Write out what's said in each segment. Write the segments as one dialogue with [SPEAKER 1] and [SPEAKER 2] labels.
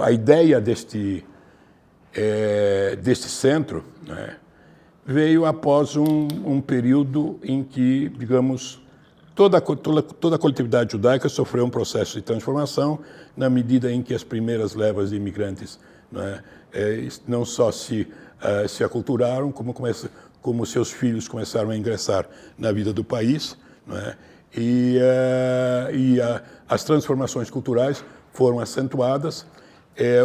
[SPEAKER 1] A ideia deste centro, né, veio após um período em que, digamos, toda a coletividade judaica sofreu um processo de transformação na medida em que as primeiras levas de imigrantes, né, não só se aculturaram, como seus filhos começaram a ingressar na vida do país, né, as transformações culturais foram acentuadas.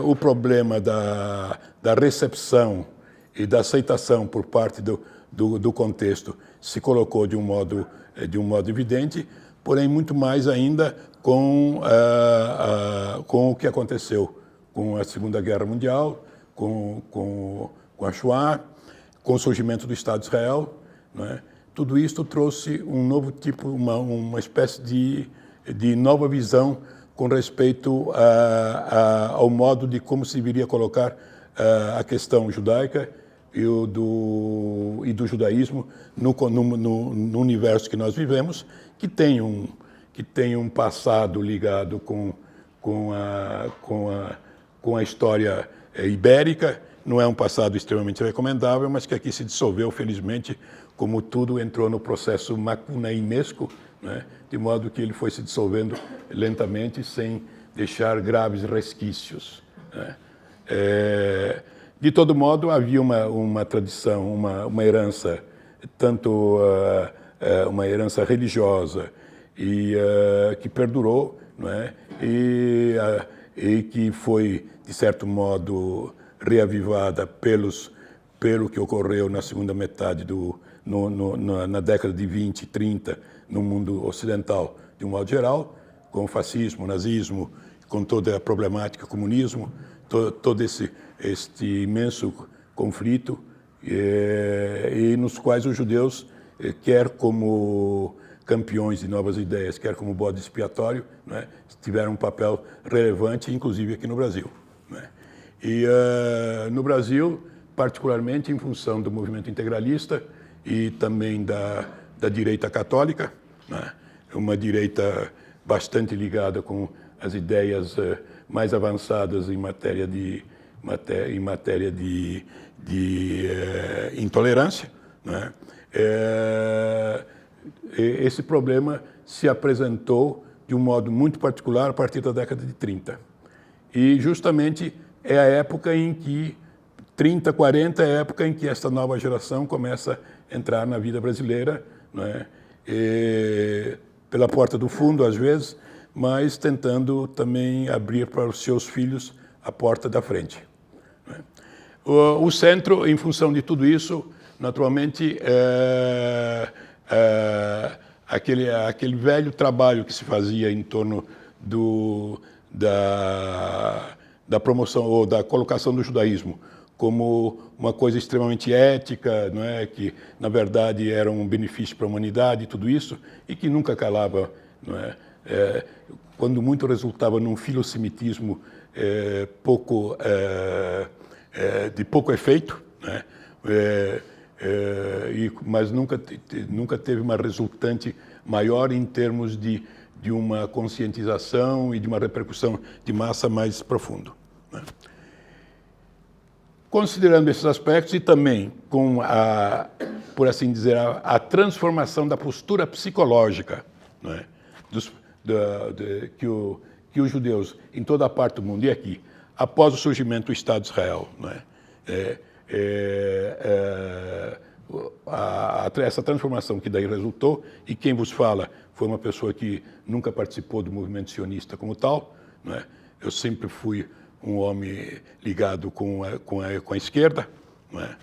[SPEAKER 1] O problema da recepção e da aceitação por parte do contexto se colocou de um modo evidente, porém muito mais ainda com o que aconteceu com a Segunda Guerra Mundial, com a Shoah, com o surgimento do Estado de Israel, né? Tudo isso trouxe um novo tipo, uma espécie de nova visão com respeito ao modo de como se viria a colocar a questão judaica e do judaísmo no universo que nós vivemos, que tem um passado ligado com a história ibérica. Não é um passado extremamente recomendável, mas que aqui se dissolveu, felizmente, como tudo entrou no processo macunaínesco, né, de modo que ele foi se dissolvendo lentamente, sem deixar graves resquícios, né. De todo modo, havia uma tradição, uma herança, tanto uma herança religiosa que perdurou, não é? E que foi, de certo modo, reavivada pelo que ocorreu na segunda metade na década de 20 e 30 no mundo ocidental, de um modo geral, com o fascismo, o nazismo, com toda a problemática, comunismo, todo este imenso conflito, e nos quais os judeus, quer como campeões de novas ideias, quer como bode expiatório, né, tiveram um papel relevante, inclusive aqui no Brasil, né. E no Brasil, particularmente em função do movimento integralista e também da direita católica, né, uma direita bastante ligada com as ideias mais avançadas em matéria de intolerância, né. Esse problema se apresentou de um modo muito particular a partir da década de 30. E justamente é a época em que, 30, 40, é a época em que esta nova geração começa a entrar na vida brasileira, né, pela porta do fundo, às vezes, mas tentando também abrir para os seus filhos a porta da frente. O centro, em função de tudo isso, naturalmente, aquele velho trabalho que se fazia em torno da promoção ou da colocação do judaísmo como uma coisa extremamente ética, não é? Que, na verdade, era um benefício para a humanidade e tudo isso, e que nunca calava, não é? Quando muito resultava num filosemitismo de pouco efeito, né? Mas nunca teve uma resultante maior em termos de uma conscientização e de uma repercussão de massa mais profundo, né? Considerando esses aspectos e também com por assim dizer, a transformação da postura psicológica, né, que os judeus em toda a parte do mundo e aqui, após o surgimento do Estado de Israel, né, essa transformação que daí resultou, e quem vos fala foi uma pessoa que nunca participou do movimento sionista como tal, né. Eu sempre fui um homem ligado com a esquerda, né,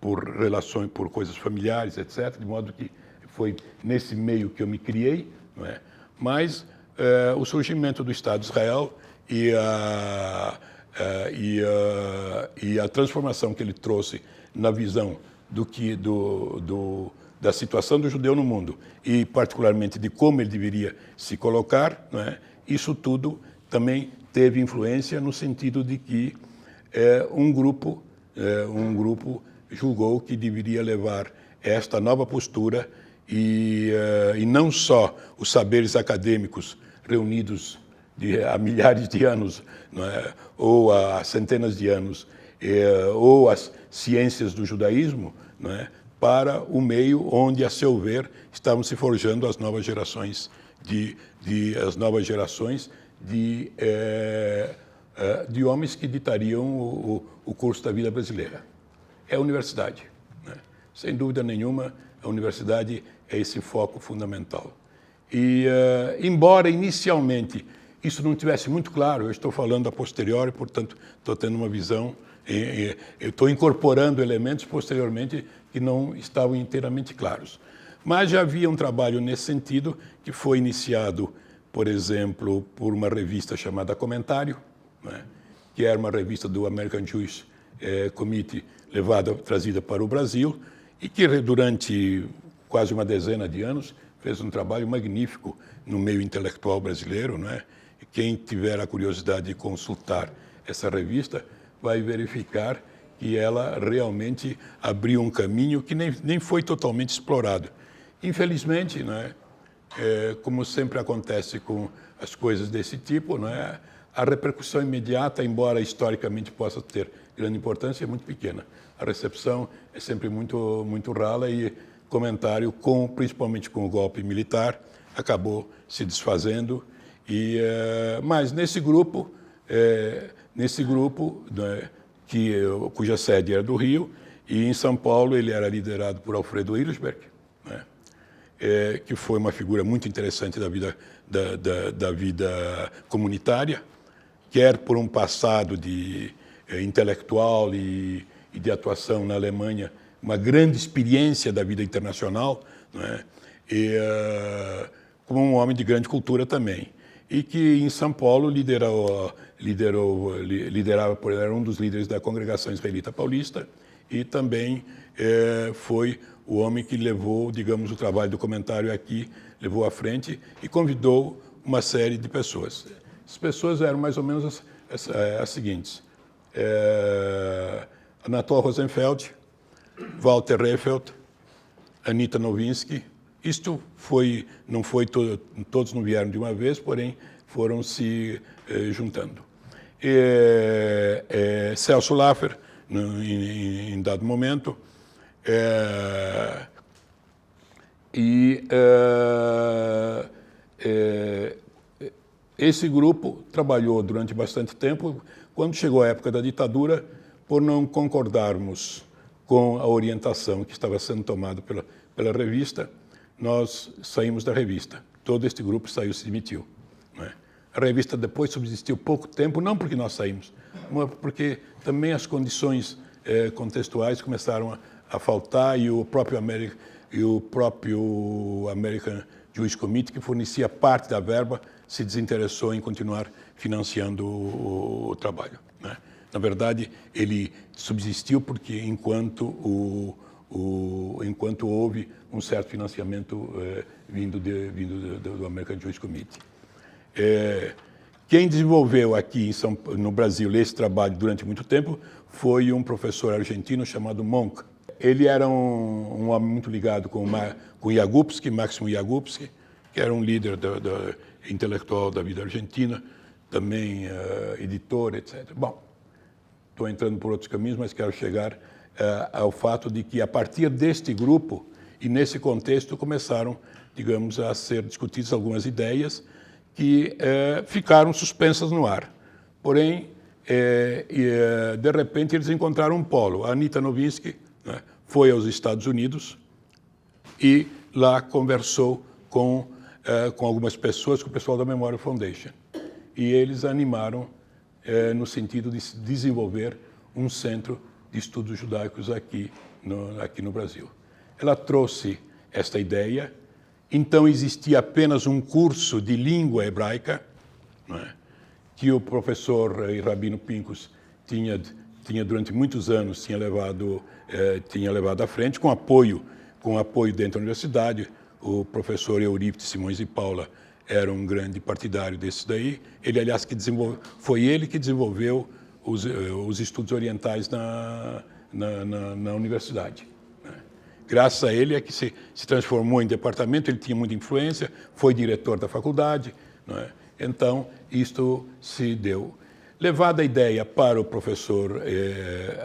[SPEAKER 1] por relações, por coisas familiares, etc., de modo que foi nesse meio que eu me criei, né. Mas o surgimento do Estado de Israel e a transformação que ele trouxe na visão da situação do judeu no mundo e particularmente de como ele deveria se colocar, né, isso tudo também teve influência no sentido de que um grupo julgou que deveria levar esta nova postura e não só os saberes acadêmicos reunidos há milhares de anos, não é? Ou há centenas de anos, ou as ciências do judaísmo, não é? Para o meio onde, a seu ver, estavam se forjando as novas gerações de homens que ditariam o curso da vida brasileira. É a universidade, né? Sem dúvida nenhuma, a universidade é esse foco fundamental. E, embora inicialmente isso não tivesse muito claro, eu estou falando a posteriori, portanto, estou tendo uma visão, eu estou incorporando elementos posteriormente que não estavam inteiramente claros. Mas já havia um trabalho nesse sentido, que foi iniciado, por exemplo, por uma revista chamada Comentário, né, que era uma revista do American Jewish Committee, trazida para o Brasil, e que durante quase uma dezena de anos fez um trabalho magnífico no meio intelectual brasileiro, não é? E quem tiver a curiosidade de consultar essa revista vai verificar que ela realmente abriu um caminho que nem foi totalmente explorado. Infelizmente, não é? Como sempre acontece com as coisas desse tipo, não é? A repercussão imediata, embora historicamente possa ter grande importância, é muito pequena. A recepção é sempre muito rala e Comentário, principalmente com o golpe militar, acabou se desfazendo. Mas nesse grupo, né, cuja sede era do Rio, e em São Paulo ele era liderado por Alfredo Hirschberg, né, que foi uma figura muito interessante da vida comunitária, quer por um passado de intelectual e de atuação na Alemanha, uma grande experiência da vida internacional, né, como um homem de grande cultura também, e que em São Paulo era um dos líderes da Congregação Israelita Paulista e também foi o homem que levou, digamos, o trabalho do Comentário aqui, levou à frente e convidou uma série de pessoas. As pessoas eram mais ou menos as seguintes: Anatol Rosenfeld, Walter Reichelt, Anita Nowinski. Isto todos não vieram de uma vez, porém foram se juntando. Celso Laffer, em dado momento, esse grupo trabalhou durante bastante tempo. Quando chegou a época da ditadura, por não concordarmos com a orientação que estava sendo tomada pela revista, nós saímos da revista. Todo este grupo saiu, se demitiu, né? A revista depois subsistiu pouco tempo, não porque nós saímos, mas porque também as condições contextuais começaram a faltar, e o próprio American Jewish Committee, que fornecia parte da verba, se desinteressou em continuar financiando o trabalho, né? Na verdade, ele subsistiu porque enquanto houve um certo financiamento vindo do American Jewish Committee. Quem desenvolveu aqui no Brasil esse trabalho durante muito tempo foi um professor argentino chamado Monk. Ele era um homem muito ligado com Yagubski, Máximo Yagubski, que era um líder intelectual da vida argentina, também editor, etc. Bom, estou entrando por outros caminhos, mas quero chegar ao fato de que, a partir deste grupo e nesse contexto, começaram, digamos, a ser discutidas algumas ideias que ficaram suspensas no ar. Porém, de repente, eles encontraram um polo. A Anita Nowinski, né, foi aos Estados Unidos e lá conversou com algumas pessoas, com o pessoal da Memorial Foundation. E eles animaram no sentido de desenvolver um centro de estudos judaicos aqui no Brasil. Ela trouxe esta ideia. Então existia apenas um curso de língua hebraica, né, que o professor Rabino Pincus tinha durante muitos anos tinha levado à frente, com apoio dentro da universidade. O professor Euripides Simões e Paula era um grande partidário desse daí. Ele, aliás, foi ele que desenvolveu os estudos orientais na universidade. Graças a ele é que se transformou em departamento. Ele tinha muita influência, foi diretor da faculdade, não é? Então, isto se deu. Levada a ideia para o professor,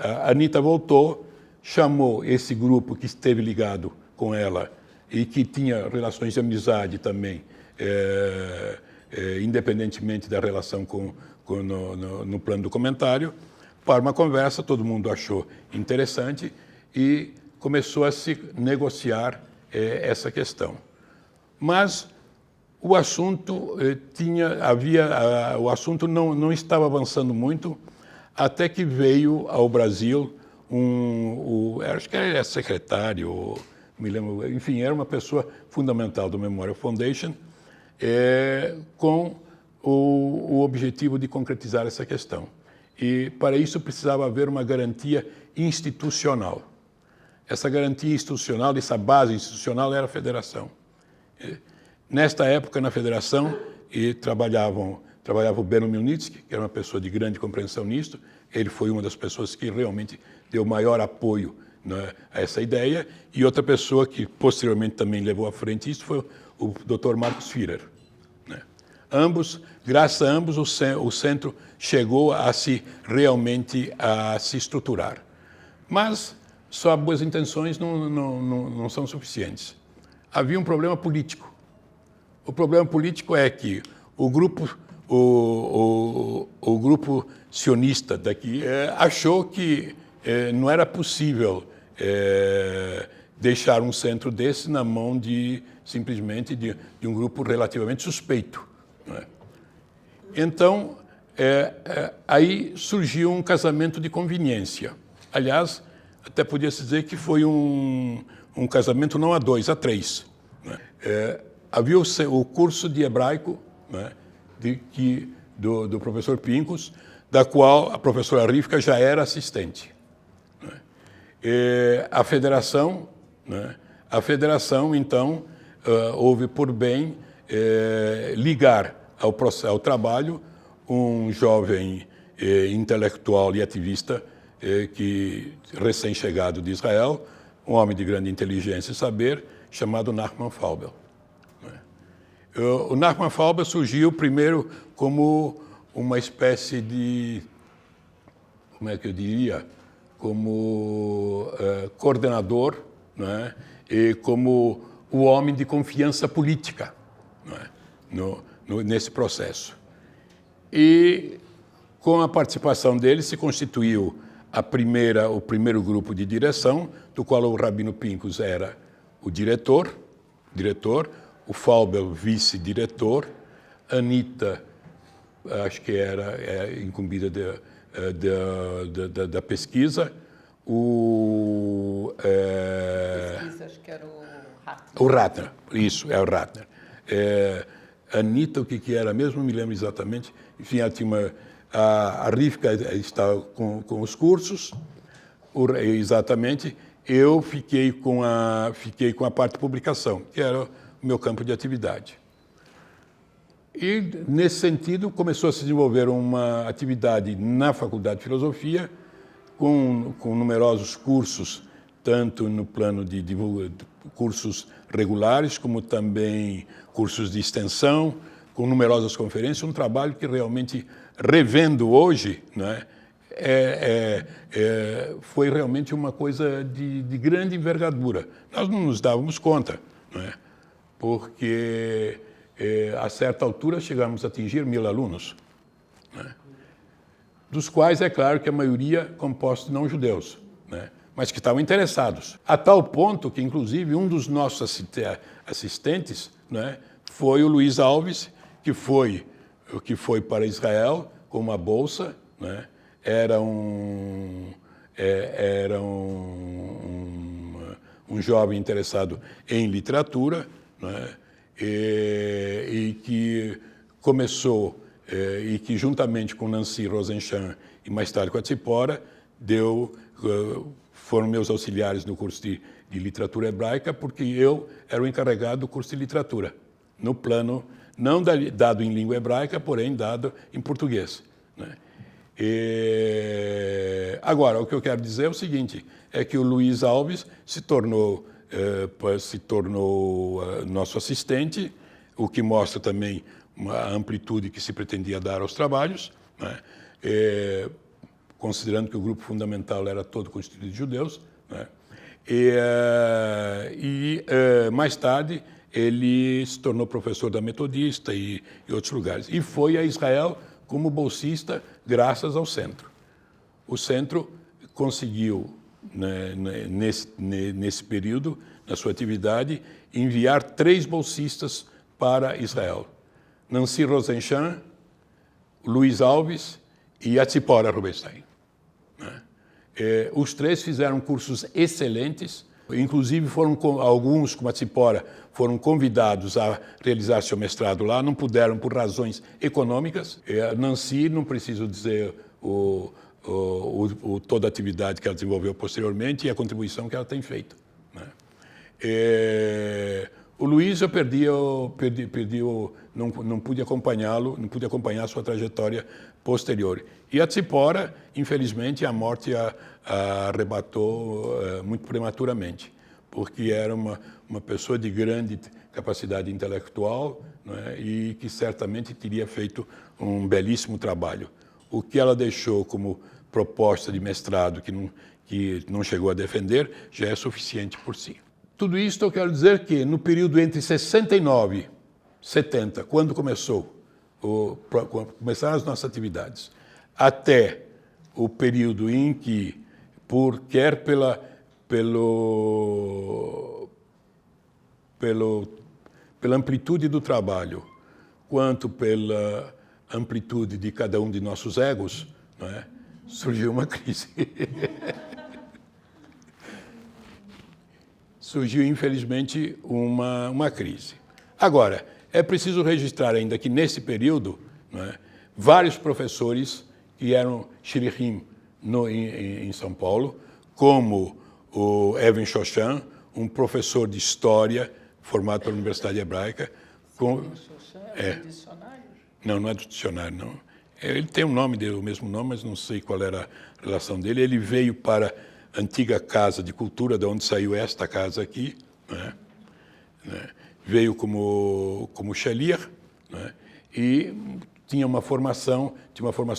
[SPEAKER 1] a Anita voltou, chamou esse grupo que esteve ligado com ela e que tinha relações de amizade também, independentemente da relação no plano do comentário, para uma conversa, todo mundo achou interessante e começou a se negociar essa questão. Mas o assunto o assunto não estava avançando muito, até que veio ao Brasil acho que era secretário, me lembro, enfim, era uma pessoa fundamental do Memorial Foundation, com o objetivo de concretizar essa questão. E para isso precisava haver uma garantia institucional. Essa garantia institucional, essa base institucional era a federação. Nesta época, na federação, trabalhava o Beno Milnitsky, que era uma pessoa de grande compreensão nisto. Ele foi uma das pessoas que realmente deu maior apoio, né, a essa ideia. E outra pessoa que posteriormente também levou à frente isso foi o Dr. Marcus Führer. Né. Graças a ambos, o centro chegou realmente a se estruturar. Mas só boas intenções não são suficientes. Havia um problema político. O problema político é que o grupo sionista daqui achou que não era possível deixar um centro desse na mão simplesmente de um grupo relativamente suspeito. Não é? Então, aí surgiu um casamento de conveniência. Aliás, até podia-se dizer que foi um casamento não a dois, a três. Né? Havia o curso de hebraico, né, do professor Pincus, da qual a professora Rivka já era assistente. Né? A federação, então, houve por bem ligar ao trabalho um jovem intelectual e ativista que recém-chegado de Israel, um homem de grande inteligência e saber, chamado Nachman Faubel. O Nachman Faubel surgiu primeiro como uma espécie de, como é que eu diria, como coordenador, né, e como o homem de confiança política, né, nesse processo. E com a participação dele se constituiu o primeiro grupo de direção, do qual o Rabino Pincus era o diretor, o Faubel vice-diretor, Anita, acho que era incumbida da pesquisa,
[SPEAKER 2] pesquisa, acho que era o Ratner.
[SPEAKER 1] O Ratner, isso, é o Ratner. Anita, o que era mesmo, me lembro exatamente. Enfim, ela tinha a Rivka estava com os cursos, exatamente. Eu fiquei com a parte de publicação, que era o meu campo de atividade. E, nesse sentido, começou a se desenvolver uma atividade na Faculdade de Filosofia, com numerosos cursos, tanto no plano de cursos regulares, como também cursos de extensão, com numerosas conferências, um trabalho que realmente, revendo hoje, né, foi realmente uma coisa de grande envergadura. Nós não nos dávamos conta, né, porque a certa altura chegamos a atingir 1000 alunos, né, dos quais é claro que a maioria composta de não-judeus, né, mas que estavam interessados. A tal ponto que, inclusive, um dos nossos assistentes, né, foi o Luiz Alves, que foi para Israel com uma bolsa, né, era um jovem interessado em literatura, né, e que começou, e que juntamente com Nancy Rosenchan e mais tarde com a Tzipora, foram meus auxiliares no curso de literatura hebraica, porque eu era o encarregado do curso de literatura, no plano não dado em língua hebraica, porém dado em português, né? Agora, o que eu quero dizer é o seguinte, é que o Luiz Alves se tornou nosso assistente, o que mostra também uma amplitude que se pretendia dar aos trabalhos, né? Considerando que o grupo fundamental era todo constituído de judeus, né? Mais tarde ele se tornou professor da Metodista e outros lugares. E foi a Israel como bolsista graças ao Centro. O Centro conseguiu, né, nesse período, na sua atividade, enviar 3 bolsistas para Israel. Nancy Rosenchan, Luiz Alves e a Tzipora Rubinstein. Os 3 fizeram cursos excelentes, inclusive alguns, como a Tzipora, foram convidados a realizar seu mestrado lá, não puderam por razões econômicas. Nancy, não preciso dizer toda a atividade que ela desenvolveu posteriormente e a contribuição que ela tem feito, né? O Luiz eu não pude acompanhá-lo, não pude acompanhar a sua trajetória posterior. E a Tzipora, infelizmente, a morte a arrebatou muito prematuramente, porque era uma pessoa de grande capacidade intelectual, né, e que certamente teria feito um belíssimo trabalho. O que ela deixou como proposta de mestrado que não chegou a defender já é suficiente por si. Tudo isso eu quero dizer que no período entre 69 e 70, quando começaram as nossas atividades, até o período em que, quer pela amplitude do trabalho, quanto pela amplitude de cada um de nossos egos, não é? Surgiu uma crise. Surgiu, infelizmente, uma crise. Agora, é preciso registrar ainda que, nesse período, não é, vários professores que eram shlichim em São Paulo, como o Evan Shoshan, um professor de História formado pela Universidade Hebraica.
[SPEAKER 2] É do dicionário?
[SPEAKER 1] Não é do dicionário, não. Ele tem o mesmo nome, mas não sei qual era a relação dele. Ele veio para a antiga Casa de Cultura, de onde saiu esta casa aqui, né? Veio como shaliach, né? E tinha uma formação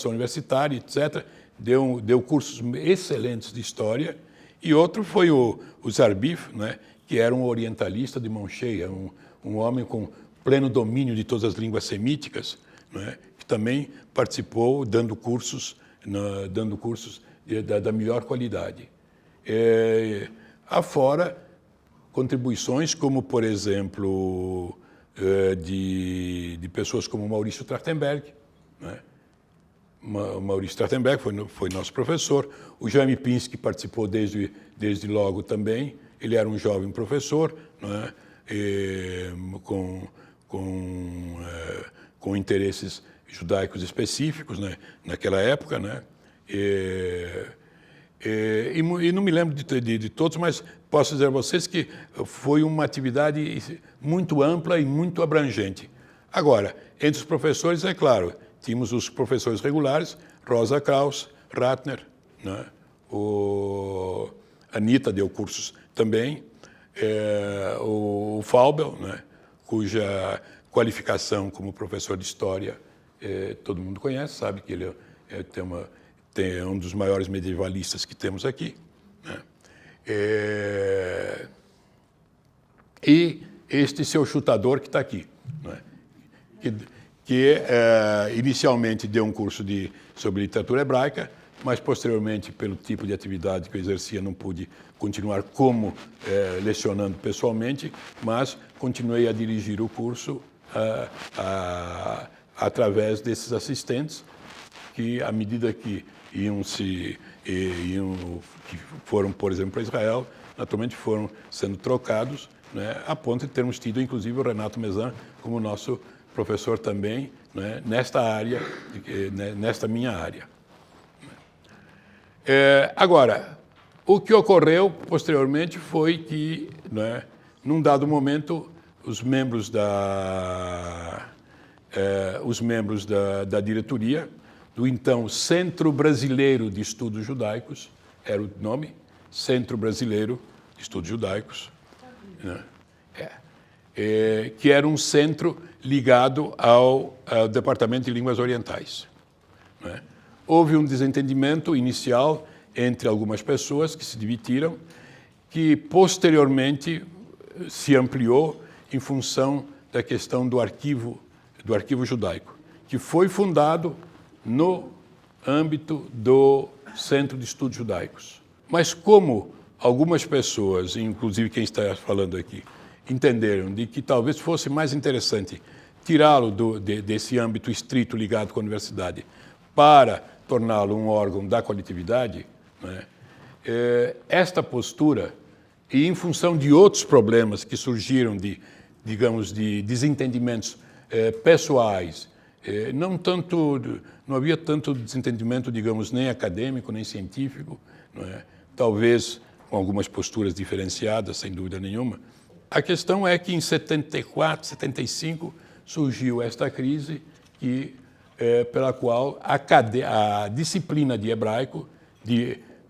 [SPEAKER 1] universitária, etc. Deu cursos excelentes de História. E outro foi o Zarbif, né? Que era um orientalista de mão cheia, um homem com pleno domínio de todas as línguas semíticas, né? Que também participou dando cursos da melhor qualidade. Afora contribuições como, por exemplo, de pessoas como Maurício Trachtenberg, né? Maurício Trachtenberg foi nosso professor. O Jaime Pinsky participou desde logo também. Ele era um jovem professor, né? Com interesses judaicos específicos, né? Naquela época, né? E não me lembro de todos, mas posso dizer a vocês que foi uma atividade muito ampla e muito abrangente. Agora, entre os professores, é claro, tínhamos os professores regulares, Rosa Kraus, Ratner, né? Anita deu cursos também, o Faubel, né? Cuja qualificação como professor de História todo mundo conhece, sabe que ele é um dos maiores medievalistas que temos aqui, né? E este seu chutador que está aqui, né? que inicialmente deu um curso sobre literatura hebraica, mas posteriormente, pelo tipo de atividade que eu exercia, não pude continuar lecionando pessoalmente, mas continuei a dirigir o curso através desses assistentes, que, à medida que que foram, por exemplo, para Israel, naturalmente foram sendo trocados, né, a ponto de termos tido, inclusive, o Renato Mezan como nosso professor também, né, nesta minha área. Agora, o que ocorreu posteriormente foi que, né, num dado momento, os membros da diretoria do então Centro Brasileiro de Estudos Judaicos, era o nome, Centro Brasileiro de Estudos Judaicos, né? Que era um centro ligado ao Departamento de Línguas Orientais. Né? Houve um desentendimento inicial entre algumas pessoas que se dividiram, que posteriormente se ampliou em função da questão do arquivo judaico, que foi fundado no âmbito do Centro de Estudos Judaicos. Mas como algumas pessoas, inclusive quem está falando aqui, entenderam de que talvez fosse mais interessante tirá-lo desse âmbito estrito ligado com a universidade para torná-lo um órgão da coletividade, né? Esta postura, e em função de outros problemas que surgiram de desentendimentos pessoais, não havia tanto desentendimento, digamos, nem acadêmico, nem científico, não é? Talvez com algumas posturas diferenciadas, sem dúvida nenhuma. A questão é que em 74, 75, surgiu esta crise pela qual a disciplina de hebraico,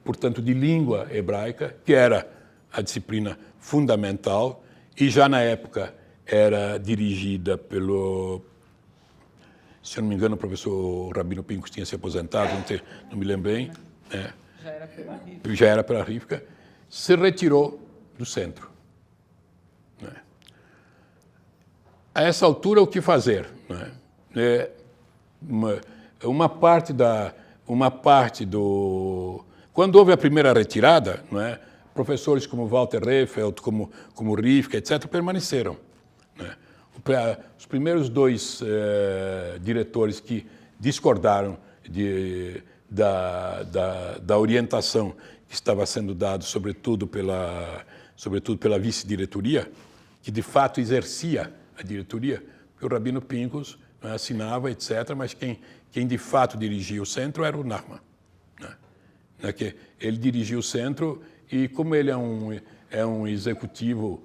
[SPEAKER 1] portanto, de língua hebraica, que era a disciplina fundamental, e já na época era dirigida pelo, se eu não me engano, o professor Rabino Pincus tinha se aposentado, não me lembro bem. Já era pela Rivka, se retirou do centro. A essa altura, o que fazer? Uma parte do... Quando houve a primeira retirada, professores como Walter Rehfeld, como Rivka, etc., permaneceram. Os primeiros dois diretores que discordaram da orientação que estava sendo dada, sobretudo pela vice-diretoria, que de fato exercia a diretoria, porque o Rabino Pincus assinava, etc., mas quem de fato dirigia o centro era o Nachman. Ele dirigia o centro e, como ele é um executivo,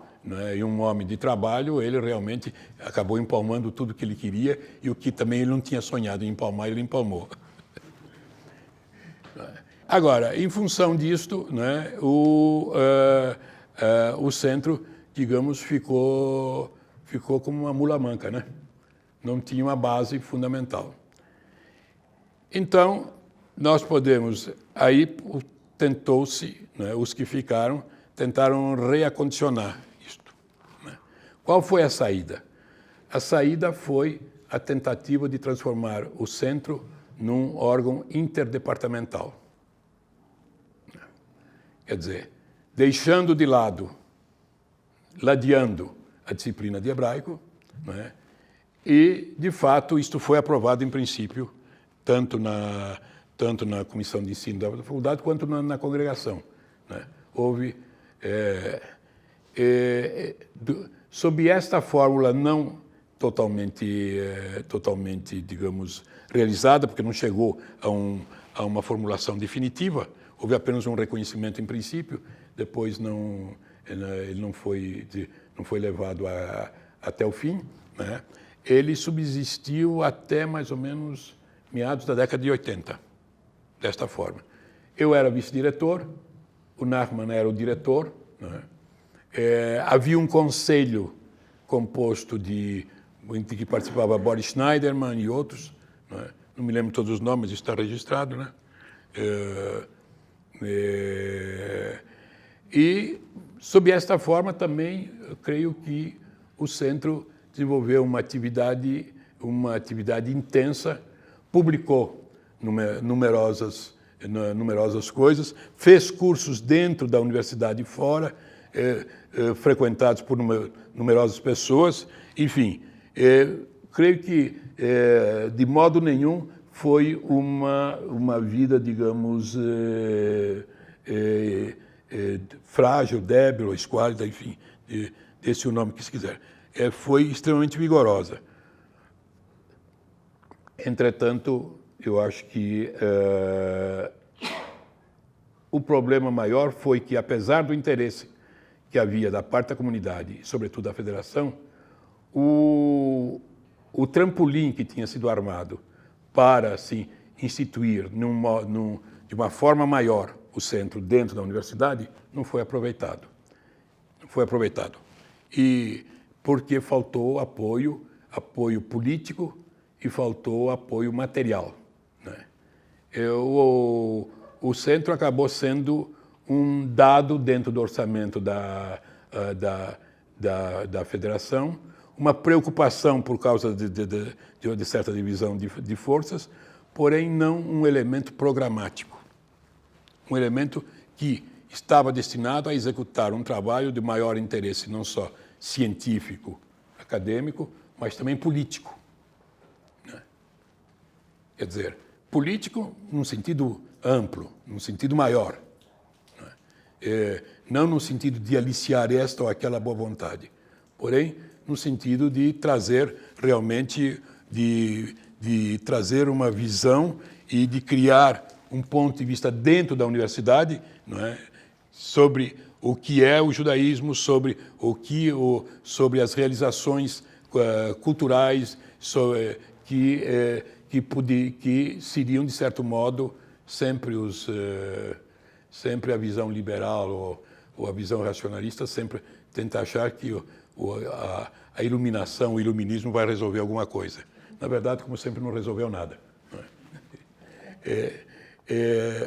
[SPEAKER 1] e um homem de trabalho, ele realmente acabou empalmando tudo que ele queria, e o que também ele não tinha sonhado em empalmar, ele empalmou. Agora, em função disto, o centro, digamos, ficou como uma mula manca, Não tinha uma base fundamental. Então, nós podemos, aí tentou-se, os que ficaram, tentaram reacondicionar isto. Qual foi a saída? A saída foi a tentativa de transformar o centro num órgão interdepartamental. Quer dizer, deixando de lado, ladeando a disciplina de hebraico, e, de fato, isto foi aprovado em princípio, tanto na comissão de ensino da faculdade quanto na congregação. Houve, sob esta fórmula não totalmente, digamos, realizada, porque não chegou a uma formulação definitiva, houve apenas um reconhecimento em princípio, depois ele não foi levado até o fim. Ele subsistiu até mais ou menos meados da década de 80, desta forma. Eu era vice-diretor, o Nachman era o diretor, havia um conselho composto de que participava Boris Schneiderman e outros, não me lembro todos os nomes, está registrado, E, sob esta forma, também, eu creio que o centro desenvolveu uma atividade intensa, publicou numerosas coisas, fez cursos dentro da universidade e fora, frequentados por numerosas pessoas, enfim. Creio que, de modo nenhum, foi uma vida, digamos, frágil, débil, esquálida, enfim, desse o nome que se quiser. Foi extremamente vigorosa. Entretanto, eu acho que o problema maior foi que, apesar do interesse que havia da parte da comunidade, sobretudo da federação, o trampolim que tinha sido armado para assim, instituir de uma forma maior o centro dentro da universidade não foi aproveitado. Não foi aproveitado. E porque faltou apoio apoio político e faltou apoio material, né? O centro acabou sendo um dado dentro do orçamento da federação, uma preocupação por causa de certa divisão de forças, porém não um elemento programático, um elemento que estava destinado a executar um trabalho de maior interesse, não só científico, acadêmico, mas também político, né? Quer dizer, político num sentido amplo, num sentido maior, né? Não no sentido de aliciar esta ou aquela boa vontade, porém no sentido de trazer realmente, de trazer uma visão e de criar um ponto de vista dentro da universidade, não é? Sobre o que é o judaísmo, sobre as realizações culturais que seriam, de certo modo, sempre a visão liberal ou a visão racionalista sempre tenta achar que a iluminação, o iluminismo vai resolver alguma coisa. Na verdade, como sempre, não resolveu nada.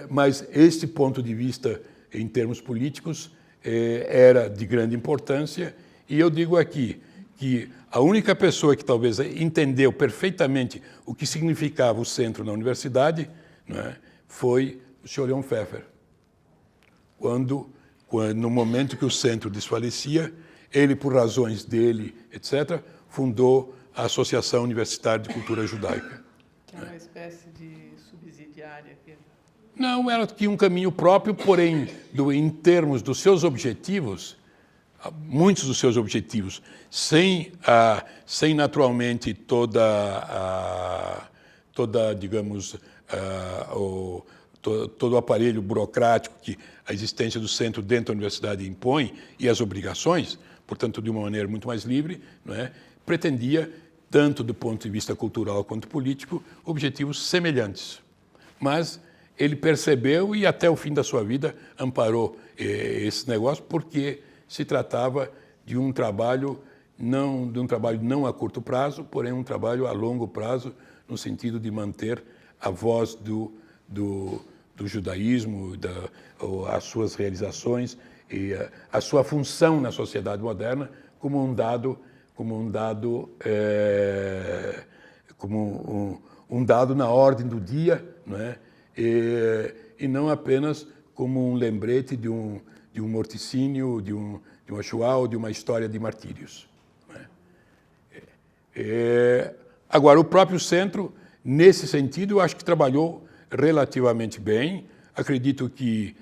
[SPEAKER 1] Mas este ponto de vista, em termos políticos, era de grande importância, e eu digo aqui que a única pessoa que talvez entendeu perfeitamente o que significava o centro na universidade, né, foi o Sr. Leon Pfeffer. No momento que o centro desfalecia, ele, por razões dele, etc., fundou a Associação Universitária de Cultura Judaica.
[SPEAKER 2] Que é uma espécie de subsidiária.
[SPEAKER 1] Não, ela tinha um caminho próprio, porém, em termos dos seus objetivos, muitos dos seus objetivos, sem naturalmente todo o aparelho burocrático que a existência do centro dentro da universidade impõe e as obrigações, portanto, de uma maneira muito mais livre, não é? Pretendia, tanto do ponto de vista cultural quanto político, objetivos semelhantes. Mas ele percebeu e até o fim da sua vida amparou esse negócio, porque se tratava de um trabalho não a curto prazo, porém um trabalho a longo prazo, no sentido de manter a voz do judaísmo, as suas realizações e a sua função na sociedade moderna como um dado na ordem do dia, não é? E não apenas como um lembrete de um morticínio, de uma Shoah ou de uma história de martírios, não é? Agora, o próprio centro, nesse sentido, eu acho que trabalhou relativamente bem. Acredito que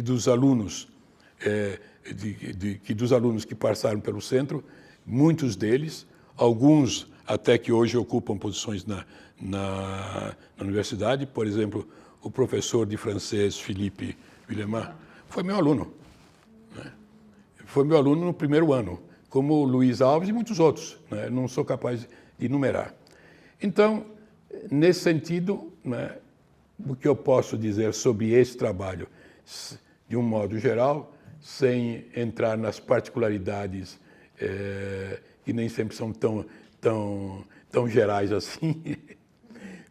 [SPEAKER 1] dos alunos que passaram pelo centro, muitos deles, alguns até que hoje ocupam posições na universidade, por exemplo, o professor de francês Philippe Villemin foi meu aluno, né? Foi meu aluno no primeiro ano, como o Luiz Alves e muitos outros, né? Não sou capaz de enumerar. Então, nesse sentido, né, o que eu posso dizer sobre esse trabalho, de um modo geral, sem entrar nas particularidades que nem sempre são tão gerais assim,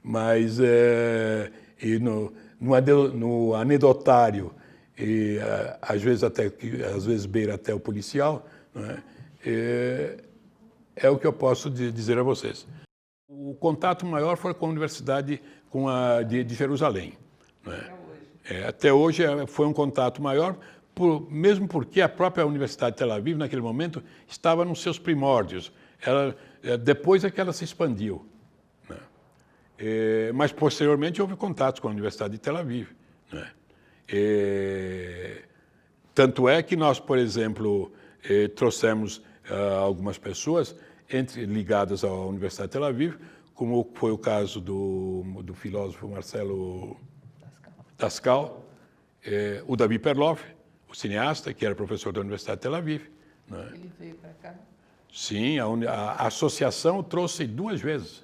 [SPEAKER 1] mas no anedotário e às vezes beira até o policial, né, é o que eu posso dizer a vocês. O contato maior foi com a Universidade de Jerusalém, né? Até hoje foi um contato maior, mesmo porque a própria Universidade de Tel Aviv, naquele momento, estava nos seus primórdios. Depois é que ela se expandiu, né? Mas, posteriormente, houve contatos com a Universidade de Tel Aviv, né? Tanto é que nós, por exemplo, trouxemos algumas pessoas ligadas à Universidade de Tel Aviv, como foi o caso do filósofo Marcelo Dascal, o Davi Perloff, o cineasta, que era professor da Universidade de Tel Aviv, né?
[SPEAKER 2] Ele veio para cá?
[SPEAKER 1] Sim, a associação o trouxe 2 vezes,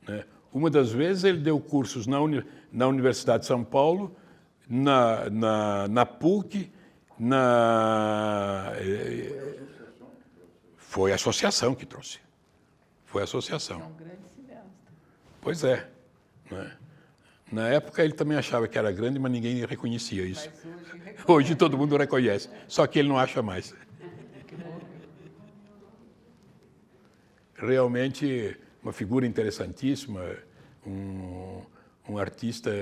[SPEAKER 1] né? Uma das vezes ele deu cursos na Universidade de São Paulo, na PUC, Foi a associação que trouxe. Foi a associação.
[SPEAKER 2] É um grande cineasta.
[SPEAKER 1] Pois é. Né? Na época ele também achava que era grande, mas ninguém reconhecia isso.
[SPEAKER 2] Mas hoje reconhece.
[SPEAKER 1] Hoje todo mundo reconhece, só que ele não acha mais. Realmente uma figura interessantíssima, um artista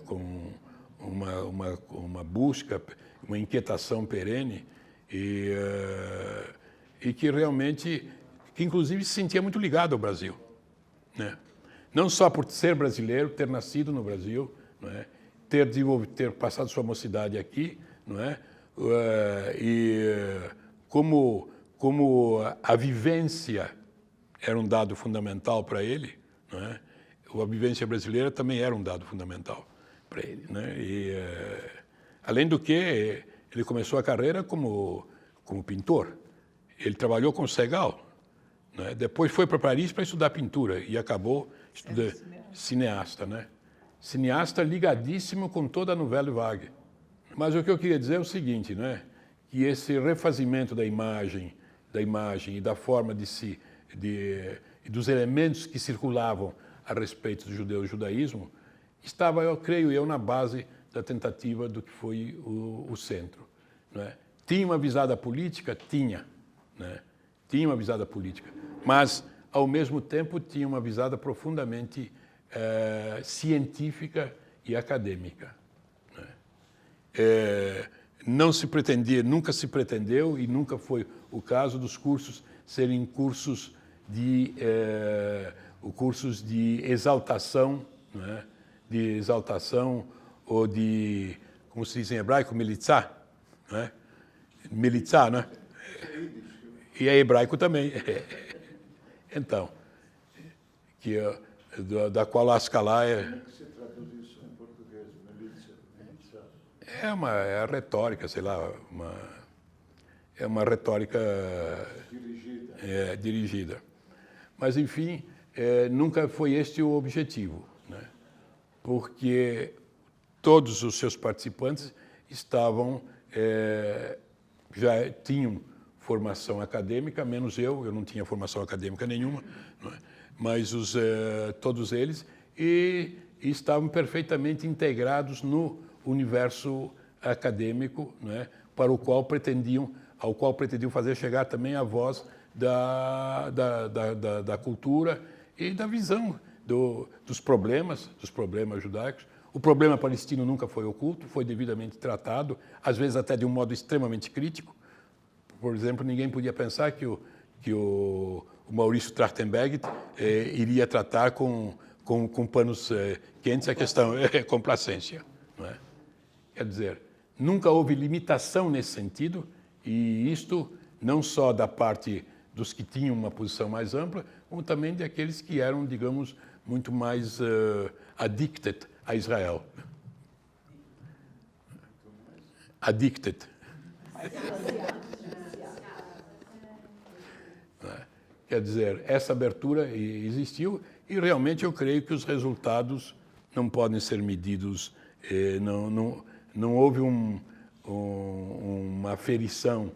[SPEAKER 1] com uma busca, uma inquietação perene e que realmente, que inclusive se sentia muito ligado ao Brasil, né? Não só por ser brasileiro, ter nascido no Brasil, não é? ter passado sua mocidade aqui, não é? Como a vivência era um dado fundamental para ele, não é? A vivência brasileira também era um dado fundamental para ele, né? Além do que, ele começou a carreira como pintor. Ele trabalhou com Segal, né? Depois foi para Paris para estudar pintura e acabou estudando cineasta, né? Cineasta ligadíssimo com toda a Nouvelle Vague. Mas o que eu queria dizer é o seguinte, né? Que esse refazimento da imagem e da forma e dos elementos que circulavam a respeito do judaísmo estava, eu creio, na base da tentativa do que foi o centro, né? Tinha uma visada política? Tinha, né? Tinha uma visada política, mas, ao mesmo tempo, tinha uma visada profundamente científica e acadêmica, né? Não se pretendia, nunca se pretendeu e nunca foi o caso dos cursos serem cursos de exaltação, né? De exaltação ou de, como se diz em hebraico, militzá, né? Militzá, né? E é hebraico também. Então, da qual a Ascalá é...
[SPEAKER 3] Como é que se traduz isso em português? Milícia?
[SPEAKER 1] É a retórica, sei lá, é uma retórica dirigida. Mas, enfim, nunca foi este o objetivo, né? Porque todos os seus participantes já tinham formação acadêmica, menos eu não tinha formação acadêmica nenhuma, não é? Mas todos eles e estavam perfeitamente integrados no universo acadêmico, não é? Ao qual pretendiam fazer chegar também a voz da cultura e da visão dos problemas judaicos. O problema palestino nunca foi oculto, foi devidamente tratado, às vezes até de um modo extremamente crítico. Por exemplo, ninguém podia pensar que o Maurício Trachtenberg iria tratar com panos quentes a questão complacência, não é? Quer dizer, nunca houve limitação nesse sentido, e isto não só da parte dos que tinham uma posição mais ampla, como também de aqueles que eram, digamos, muito mais addicted a Israel. Addicted. Quer dizer, essa abertura existiu e realmente eu creio que os resultados não podem ser medidos, não houve uma aferição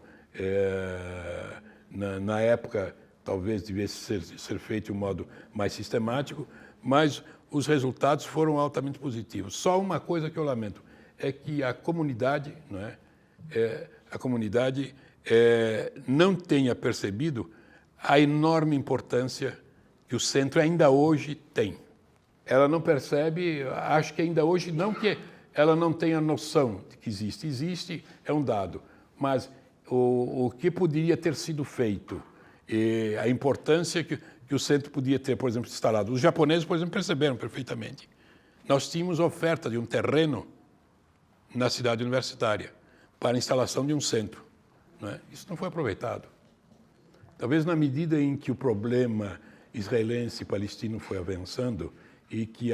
[SPEAKER 1] na época, talvez devesse ser feito de um modo mais sistemático, mas os resultados foram altamente positivos. Só uma coisa que eu lamento é que a comunidade, não é? Não tenha percebido a enorme importância que o centro ainda hoje tem. Ela não percebe, acho que ainda hoje, não que ela não tenha noção de que existe, é um dado, mas o que poderia ter sido feito, e a importância que o centro podia ter, por exemplo, instalado. Os japoneses, por exemplo, perceberam perfeitamente. Nós tínhamos oferta de um terreno na cidade universitária para a instalação de um centro, não é? Isso não foi aproveitado. Talvez na medida em que o problema israelense e palestino foi avançando e que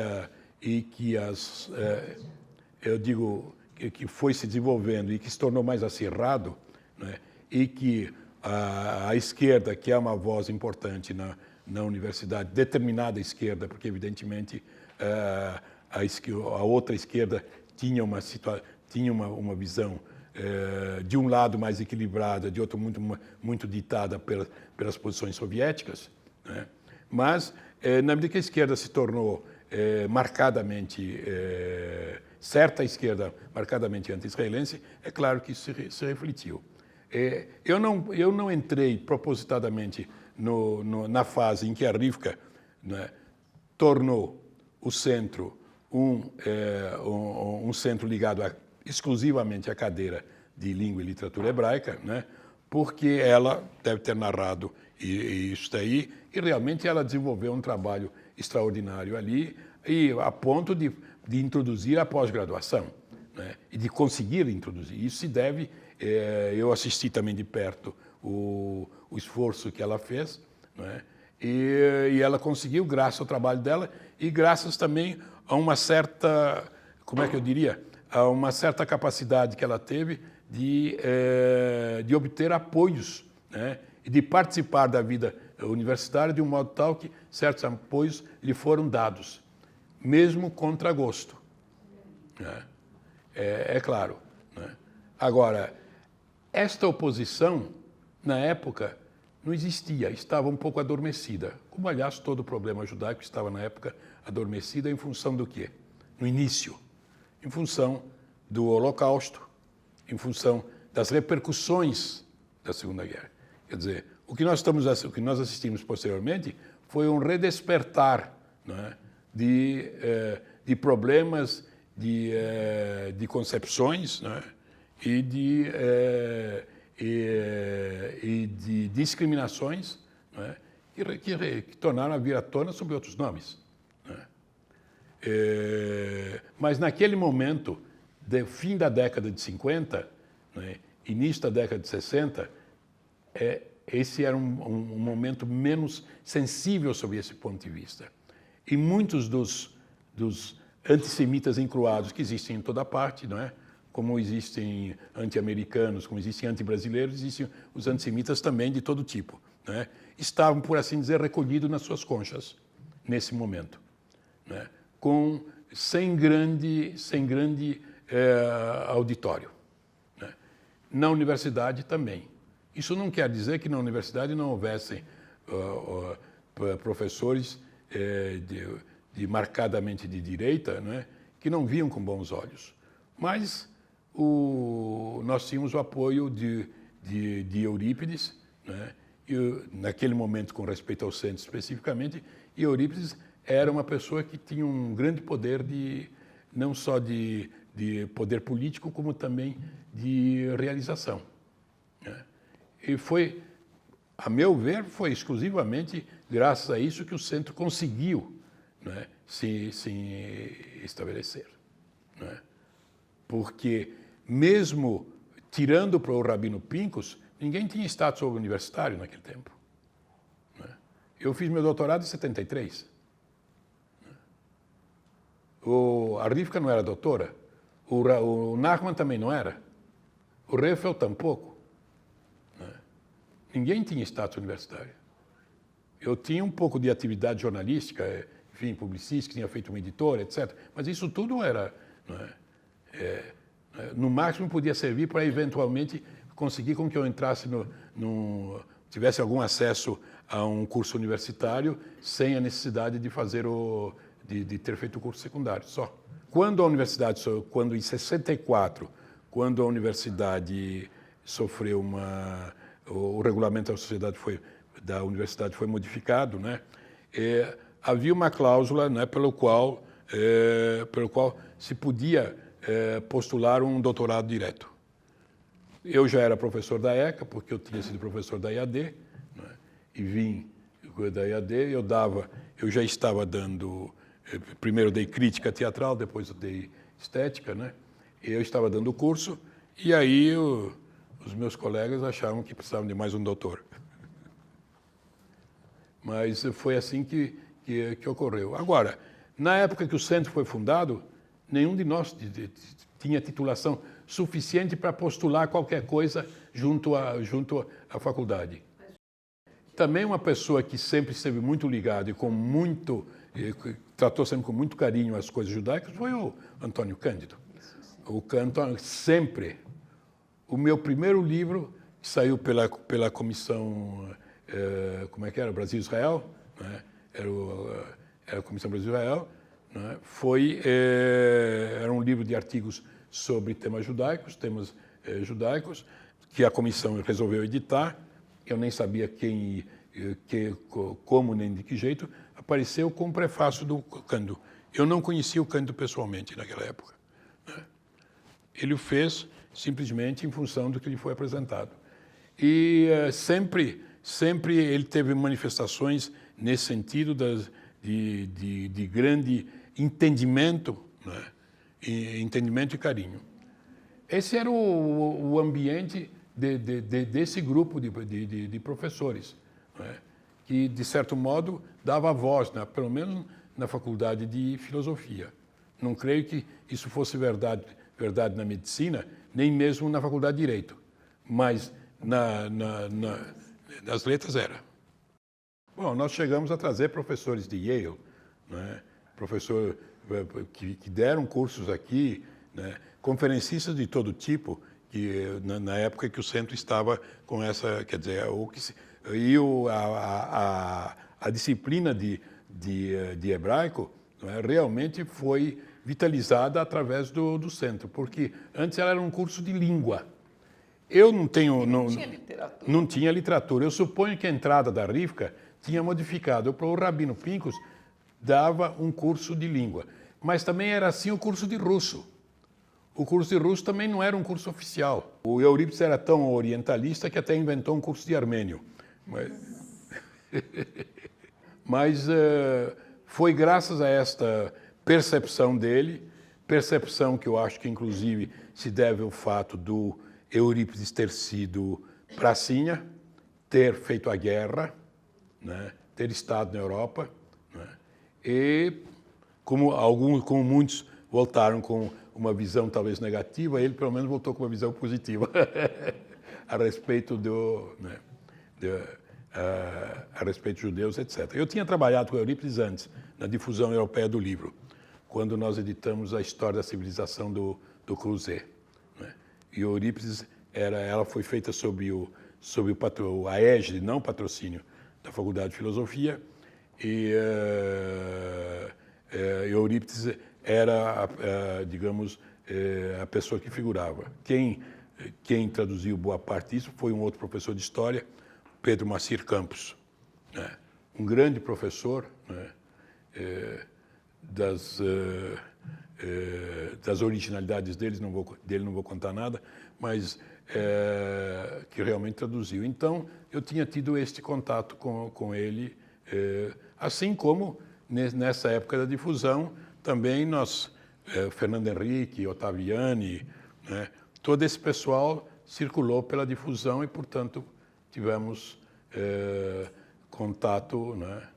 [SPEAKER 1] foi se desenvolvendo e que se tornou mais acirrado, né? E que a esquerda, que é uma voz importante na universidade, determinada esquerda, porque evidentemente a outra esquerda tinha uma visão de um lado mais equilibrada, de outro muito ditada pelas posições soviéticas, né? Mas, na medida que a esquerda se tornou marcadamente, certa esquerda marcadamente anti-israelense, é claro que isso se refletiu. Eu não entrei propositadamente na fase em que a Rivka, né, tornou o centro um centro ligado exclusivamente à cadeira de língua e literatura hebraica, né, porque ela deve ter narrado isso daí, e realmente ela desenvolveu um trabalho extraordinário ali, e a ponto de introduzir a pós-graduação, né, e de conseguir introduzir. Isso se deve, eu assisti também de perto o esforço que ela fez, né, e ela conseguiu, graças ao trabalho dela, e graças também a uma certa, como é que eu diria, a uma certa capacidade que ela teve de obter apoios, né, e de participar da vida universitária de um modo tal que certos apoios lhe foram dados, mesmo contra gosto, né? É claro, né? Agora, esta oposição, na época, não existia, estava um pouco adormecida, como, aliás, todo o problema judaico estava, na época, adormecida em função do quê? No início, em função do Holocausto, em função das repercussões da Segunda Guerra. Quer dizer, o que nós assistimos posteriormente foi um redespertar, né, de problemas, de concepções, né, e de discriminações, né, que tornaram a vir à tona sob outros nomes, né. Mas naquele momento, fim da década de 50, né, início da década de 60, esse era um momento menos sensível sob esse ponto de vista. E muitos dos antissemitas encruados que existem em toda parte, não é? Como existem anti-americanos, como existem anti-brasileiros, existem os antissemitas também de todo tipo, né? Estavam, por assim dizer, recolhidos nas suas conchas nesse momento, né? Sem grande auditório, né? Na universidade também. Isso não quer dizer que na universidade não houvessem professores marcadamente de direita, né, que não viam com bons olhos. Mas nós tínhamos o apoio de Eurípides, né, e, naquele momento, com respeito ao centro especificamente, e Eurípides era uma pessoa que tinha um grande poder não só de poder político, como também de realização, né? E foi, a meu ver, foi exclusivamente graças a isso que o centro conseguiu, né, se estabelecer, né? Porque, mesmo tirando para o Rabino Pincus, ninguém tinha status universitário naquele tempo, né? Eu fiz meu doutorado em 73. A Rivka não era doutora, o Nachman também não era, o Reifel tampouco. Ninguém tinha status universitário. Eu tinha um pouco de atividade jornalística, enfim, publicística, tinha feito uma editora, etc. Mas isso tudo era, não é? No máximo podia servir para eventualmente conseguir com que eu entrasse tivesse algum acesso a um curso universitário sem a necessidade de fazer de ter feito o curso secundário só. Quando em 64, quando a universidade sofreu o regulamento da universidade foi modificado, né? Havia uma cláusula, né, pelo qual se podia postular um doutorado direto. Eu já era professor da ECA, porque eu tinha sido professor da IAD, né, e vim da IAD, eu já estava dando, primeiro dei crítica teatral, depois eu dei estética, né? Eu estava dando o curso, e aí os meus colegas achavam que precisavam de mais um doutor. Mas foi assim que ocorreu. Agora, na época que o centro foi fundado, nenhum de nós tinha titulação suficiente para postular qualquer coisa junto à faculdade. Também uma pessoa que sempre esteve muito ligado e tratou sempre com muito carinho as coisas judaicas foi o Antônio Cândido. O Antônio sempre o meu primeiro livro, que saiu pela comissão, como é que era? Brasil-Israel, né? Era a Comissão Brasil-Israel, né? Era um livro de artigos sobre temas judaicos, que a comissão resolveu editar. Eu nem sabia como nem de que jeito. Apareceu com o prefácio do Cândido. Eu não conhecia o Cândido pessoalmente naquela época, né? Ele o fez simplesmente em função do que lhe foi apresentado. E sempre ele teve manifestações nesse sentido de grande entendimento, né? Entendimento e carinho. Esse era o ambiente desse grupo de professores, né? Que, de certo modo, dava voz, né? Pelo menos na faculdade de filosofia. Não creio que isso fosse verdade na medicina, nem mesmo na faculdade de direito, mas nas letras era. Bom, nós chegamos a trazer professores de Yale, né? Professor que deram cursos aqui, né? Conferencistas de todo tipo, que na época que o centro estava com essa, quer dizer, a disciplina de hebraico, né, realmente foi vitalizada através do centro, porque antes ela era um curso de língua. Eu não tenho...
[SPEAKER 2] Não tinha literatura.
[SPEAKER 1] Não tinha literatura. Eu suponho que a entrada da Rivka tinha modificado. O Rabino Pincus dava um curso de língua, mas também era assim o curso de russo. O curso de russo também não era um curso oficial. O Eurípides era tão orientalista que até inventou um curso de armênio. Mas foi graças a esta percepção dele, percepção que eu acho que inclusive se deve ao fato do Eurípides ter sido pracinha, ter feito a guerra, né, ter estado na Europa, né, e como muitos voltaram com uma visão talvez negativa, ele pelo menos voltou com uma visão positiva a respeito a respeito de judeus, etc. Eu tinha trabalhado com Eurípides antes, na difusão europeia do livro, quando nós editamos a História da Civilização do Creuset, né? E Eurípides ela foi feita sob a égide, não patrocínio, da Faculdade de Filosofia, e Eurípides era, digamos, a pessoa que figurava. Quem traduziu boa parte disso foi um outro professor de História, Pedro Macir Campos, né? Um grande professor, né? Das originalidades dele não vou contar nada, mas que realmente traduziu. Então, eu tinha tido este contato com ele, assim como nessa época da difusão, também nós, Fernando Henrique, Ottaviani, né? Todo esse pessoal circulou pela difusão e, portanto, tivemos contato, né,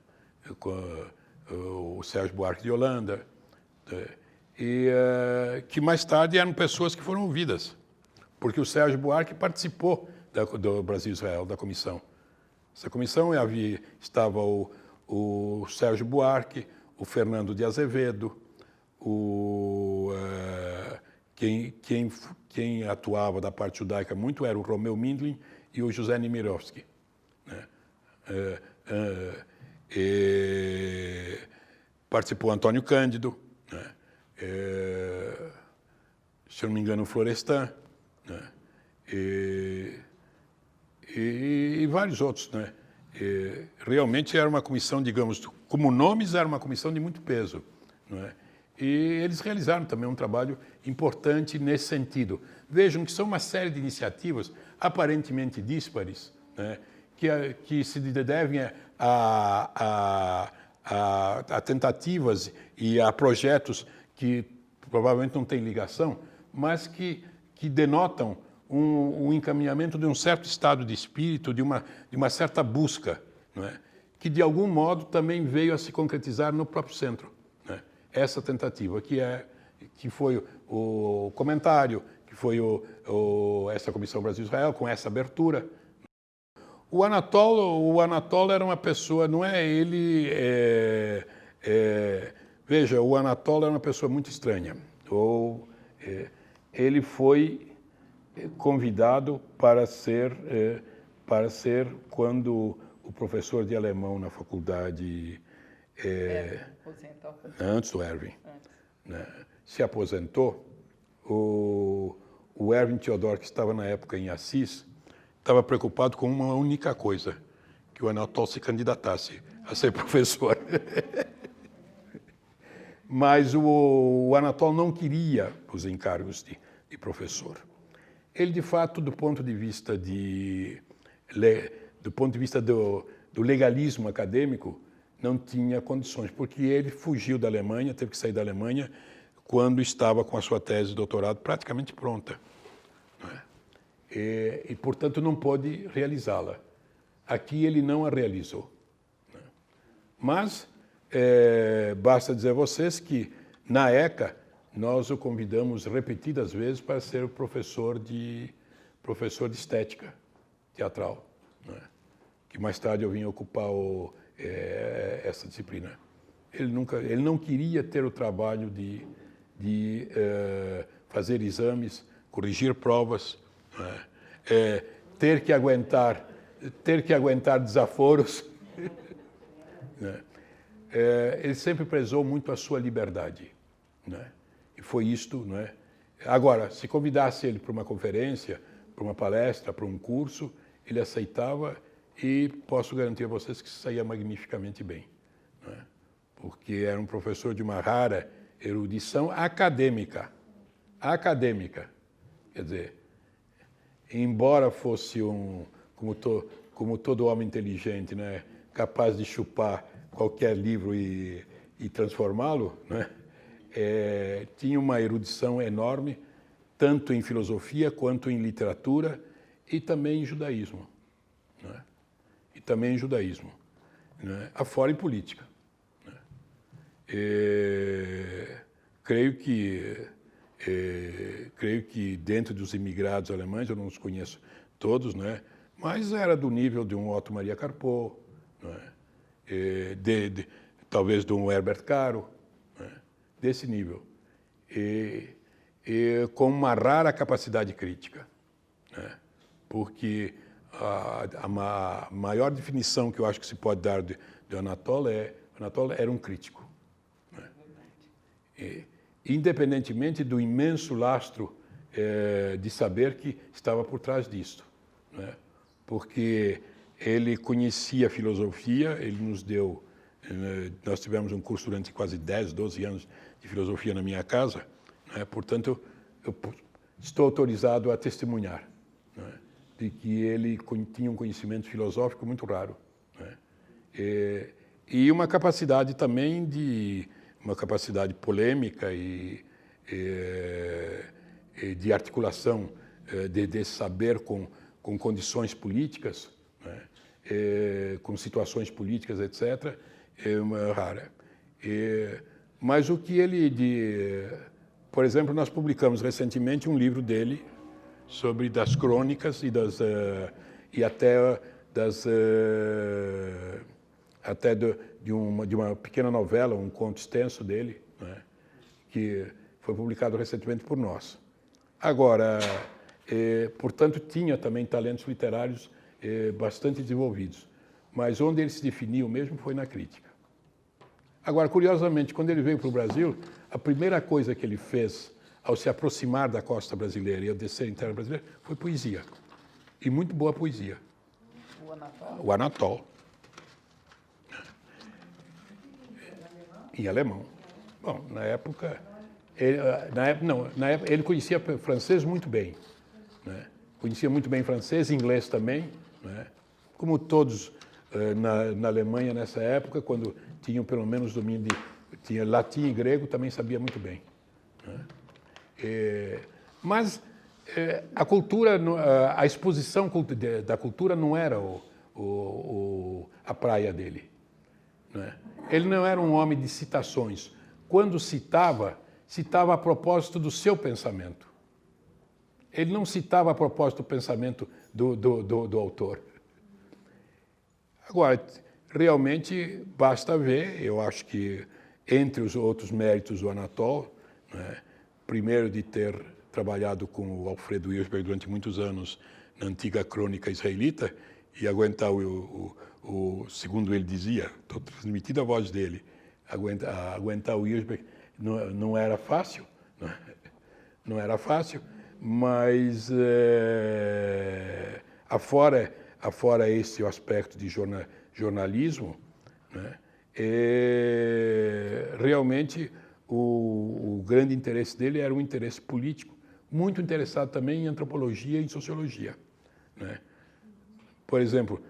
[SPEAKER 1] com o Sérgio Buarque de Holanda, e que mais tarde eram pessoas que foram ouvidas, porque o Sérgio Buarque participou do Brasil-Israel, da comissão. Essa comissão estava o Sérgio Buarque, o Fernando de Azevedo, quem atuava da parte judaica muito era o Romeu Mindlin e o José Nemirovsky, né? Participou Antônio Cândido, né? Se eu não me engano, o Florestan, né? E vários outros, né? Realmente era uma comissão, digamos, como nomes, era uma comissão de muito peso, não é? E eles realizaram também um trabalho importante nesse sentido. Vejam que são uma série de iniciativas aparentemente díspares, né, que se devem a tentativas e a projetos que provavelmente não têm ligação, mas que denotam um encaminhamento de um certo estado de espírito, de uma certa busca, não é? Que de algum modo também veio a se concretizar no próprio centro, né? Essa tentativa, que foi o comentário, que foi essa Comissão Brasil-Israel, com essa abertura. O Anatol era uma pessoa, não é ele... veja, o Anatol era uma pessoa muito estranha. Ele foi convidado para ser quando o professor de alemão na faculdade,
[SPEAKER 2] Aposentou.
[SPEAKER 1] antes do Erwin,
[SPEAKER 2] Antes.
[SPEAKER 1] né, se aposentou, o Erwin Theodor, que estava na época em Assis, estava preocupado com uma única coisa, que o Anatol se candidatasse a ser professor. Mas o Anatol não queria os encargos de professor. Ele, de fato, do ponto de vista do legalismo acadêmico, não tinha condições, porque ele fugiu da Alemanha, teve que sair da Alemanha quando estava com a sua tese de doutorado praticamente pronta, né? E, portanto, não pôde realizá-la. Aqui ele não a realizou, né? Mas basta dizer a vocês que, na ECA, nós o convidamos repetidas vezes para ser o professor de estética teatral, né? Que mais tarde eu vim ocupar essa disciplina. Ele não queria ter o trabalho de fazer exames, corrigir provas, né? Ter que aguentar desaforos. Né? Ele sempre prezou muito a sua liberdade, né? E foi isto, né? Agora, se convidasse ele para uma conferência, para uma palestra, para um curso, ele aceitava e posso garantir a vocês que saía magnificamente bem, né? Porque era um professor de uma rara erudição acadêmica. Quer dizer, embora fosse como todo homem inteligente, né, capaz de chupar qualquer livro e transformá-lo, né, tinha uma erudição enorme, tanto em filosofia quanto em literatura e também em judaísmo, né? Afora em política, né? Creio que dentro dos imigrados alemães, eu não os conheço todos, né? Mas era do nível de um Otto Maria Carpo, né? Talvez de um Herbert Caro, né? Desse nível. Com uma rara capacidade crítica, né? Porque a maior definição que eu acho que se pode dar de Anatol era um crítico, né? Independentemente do imenso lastro de saber que estava por trás disto, né? Porque ele conhecia a filosofia, ele nos deu, nós tivemos um curso durante quase 10, 12 anos de filosofia na minha casa, né? Portanto, eu estou autorizado a testemunhar, né, de que ele tinha um conhecimento filosófico muito raro, né? E uma capacidade também uma capacidade polêmica e de articulação de saber com condições políticas, né, com situações políticas, etc., é uma rara. Mas o que por exemplo, nós publicamos recentemente um livro dele sobre das crônicas e até de uma pequena novela, um conto extenso dele, né, que foi publicado recentemente por nós. Agora, portanto, tinha também talentos literários bastante desenvolvidos, mas onde ele se definiu mesmo foi na crítica. Agora, curiosamente, quando ele veio para o Brasil, a primeira coisa que ele fez ao se aproximar da costa brasileira e ao descer em terra brasileira foi poesia. E muito boa poesia.
[SPEAKER 2] O Anatol?
[SPEAKER 1] O Anatol. Em alemão. Bom, na época ele conhecia francês muito bem, né? Conhecia muito bem francês, inglês também, né? Como todos na Alemanha nessa época, quando tinham pelo menos domínio tinha latim e grego, também sabia muito bem, né? Mas a cultura, a exposição da cultura não era a praia dele, né? Ele não era um homem de citações. Quando citava a propósito do seu pensamento. Ele não citava a propósito do pensamento do autor. Agora, realmente, basta ver, eu acho que, entre os outros méritos do Anatol, né, primeiro de ter trabalhado com o Alfredo Hirschberg durante muitos anos na antiga crônica israelita e aguentar segundo ele dizia, estou transmitindo a voz dele, aguentar o Hirschberg não era fácil, não era fácil, mas afora esse aspecto de jornalismo, né, realmente o grande interesse dele era um interesse político, muito interessado também em antropologia e em sociologia, né? Por exemplo,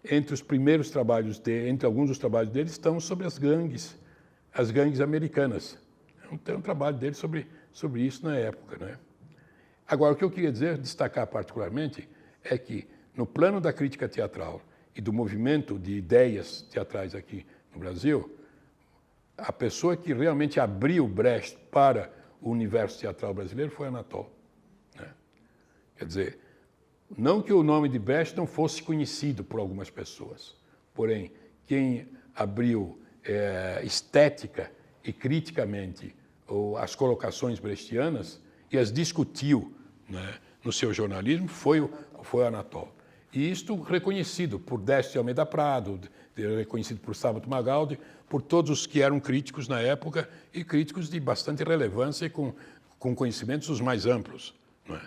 [SPEAKER 1] entre alguns dos trabalhos dele estão sobre as gangues americanas. Tem um trabalho dele sobre isso na época, né? Agora, o que eu queria destacar particularmente, é que no plano da crítica teatral e do movimento de ideias teatrais aqui no Brasil, a pessoa que realmente abriu brecha para o universo teatral brasileiro foi Anatol, né? Quer dizer, não que o nome de Brecht não fosse conhecido por algumas pessoas, porém, quem abriu estética e criticamente as colocações brechtianas e as discutiu, né, no seu jornalismo foi o Anatol. E isto reconhecido por Décio de Almeida Prado, reconhecido por Sábato Magaldi, por todos os que eram críticos na época e críticos de bastante relevância e com conhecimentos os mais amplos, não é?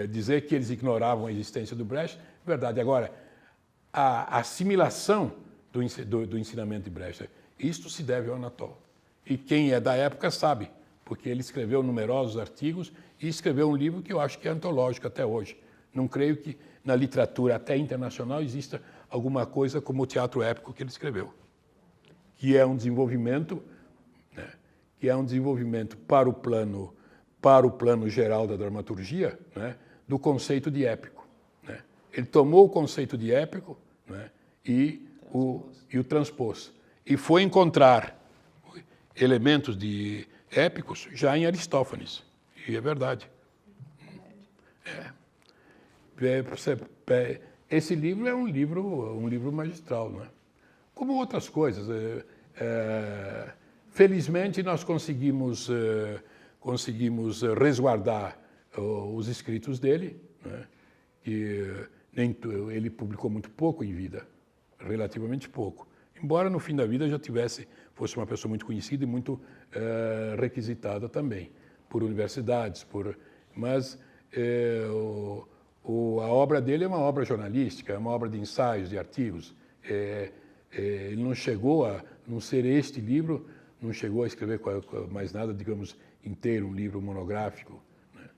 [SPEAKER 1] Dizer que eles ignoravam a existência do Brecht, é verdade. Agora, a assimilação do ensinamento de Brecht, isto se deve ao Anatol. E quem é da época sabe, porque ele escreveu numerosos artigos e escreveu um livro que eu acho que é antológico até hoje. Não creio que na literatura até internacional exista alguma coisa como o teatro épico que ele escreveu, que é um desenvolvimento, né, para o plano geral da dramaturgia, né, do conceito de épico, né? Ele tomou o conceito de épico, né, e o transpôs. E foi encontrar elementos de épicos já em Aristófanes. E é verdade. Esse livro é um livro magistral, não é? Como outras coisas. Felizmente, nós conseguimos resguardar os escritos dele, né? Ele publicou muito pouco em vida, relativamente pouco. Embora no fim da vida fosse uma pessoa muito conhecida e muito requisitada também por universidades, mas a obra dele é uma obra jornalística, é uma obra de ensaios, de artigos. Ele não chegou a não ser este livro, não chegou a escrever mais nada, digamos, inteiro, um livro monográfico, né?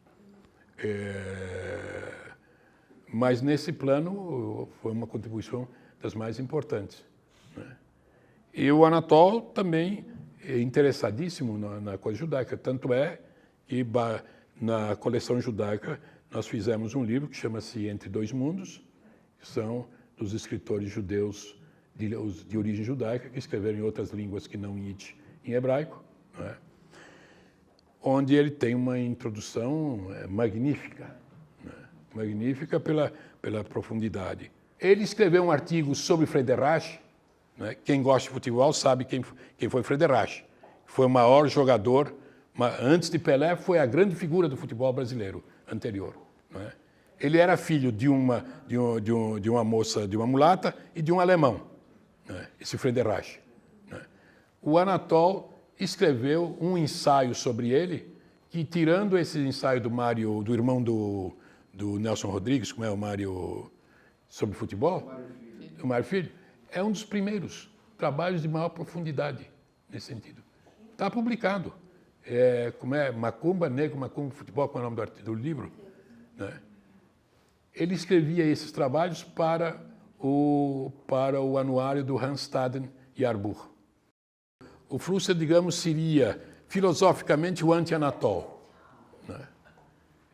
[SPEAKER 1] Mas nesse plano foi uma contribuição das mais importantes, né? E o Anatol também é interessadíssimo na coisa judaica, tanto é que na coleção judaica nós fizemos um livro que chama-se Entre Dois Mundos, que são dos escritores judeus de origem judaica que escreveram em outras línguas que não em Yiddish, em hebraico, né? Onde ele tem uma introdução magnífica, né? Magnífica pela profundidade. Ele escreveu um artigo sobre Frederich, né? Quem gosta de futebol sabe quem foi Frederich. Foi o maior jogador, antes de Pelé, foi a grande figura do futebol brasileiro anterior, né? Ele era filho de uma moça, de uma mulata e de um alemão, né? Esse Frederich, né? O Anatol escreveu um ensaio sobre ele, que tirando esse ensaio do irmão do Nelson Rodrigues, como é o Mário, sobre futebol, o Mário Filho, é um dos primeiros trabalhos de maior profundidade nesse sentido. Está publicado. Como é? Macumba, Negro, Macumba, Futebol, como é o nome do livro, né? Ele escrevia esses trabalhos para o anuário do Hans-Staden Jahrbuch. O Flusser, digamos, seria filosoficamente o anti-Anatol, né?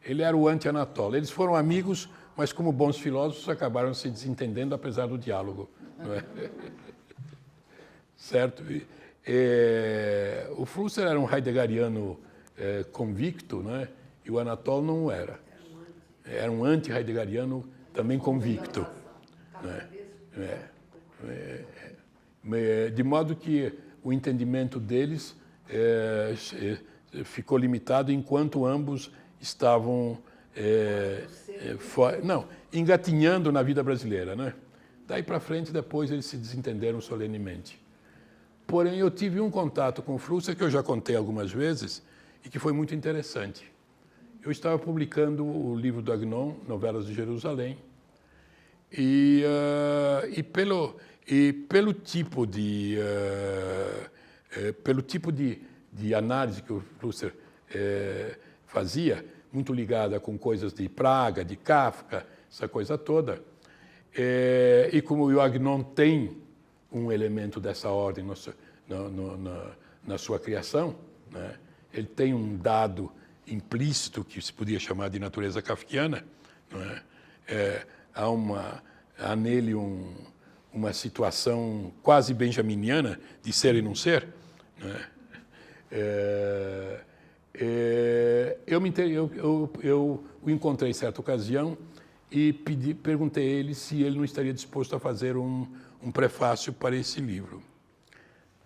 [SPEAKER 1] Ele era o anti-Anatol. Eles foram amigos, mas como bons filósofos acabaram se desentendendo apesar do diálogo, não é? Certo? O Flusser era um heideggeriano convicto, né? E o Anatol não era. Era um anti-heideggeriano também convicto, né? De modo que o entendimento deles ficou limitado enquanto ambos estavam engatinhando na vida brasileira, né? Daí para frente, depois, eles se desentenderam solenemente. Porém, eu tive um contato com o Flusser, que eu já contei algumas vezes, e que foi muito interessante. Eu estava publicando o livro do Agnon, Novelas de Jerusalém, e pelo tipo de análise que o Flusser fazia, muito ligada com coisas de Praga, de Kafka, essa coisa toda, e como o Agnon tem um elemento dessa ordem na sua criação, né? Ele tem um dado implícito que se podia chamar de natureza kafkiana, não é? Há nele uma situação quase benjaminiana de ser e não ser, não é? Eu o encontrei em certa ocasião e perguntei a ele se ele não estaria disposto a fazer um prefácio para esse livro.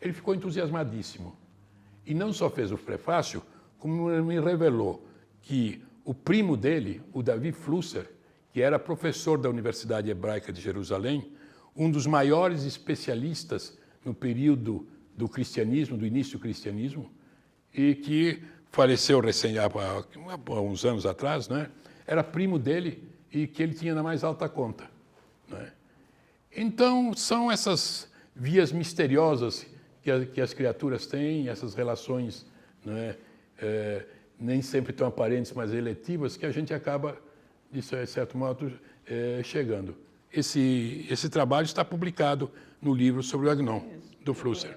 [SPEAKER 1] Ele ficou entusiasmadíssimo. E não só fez o prefácio, como me revelou que o primo dele, o Davi Flusser, que era professor da Universidade Hebraica de Jerusalém, um dos maiores especialistas no período do cristianismo, do início do cristianismo, e que faleceu há uns anos atrás, né? Era primo dele e que ele tinha na mais alta conta, né? Então, são essas vias misteriosas que as criaturas têm, essas relações, né? Nem sempre tão aparentes, mas eletivas, que a gente acaba, de certo modo, chegando. Esse trabalho está publicado no livro sobre o Agnon, do Flusser.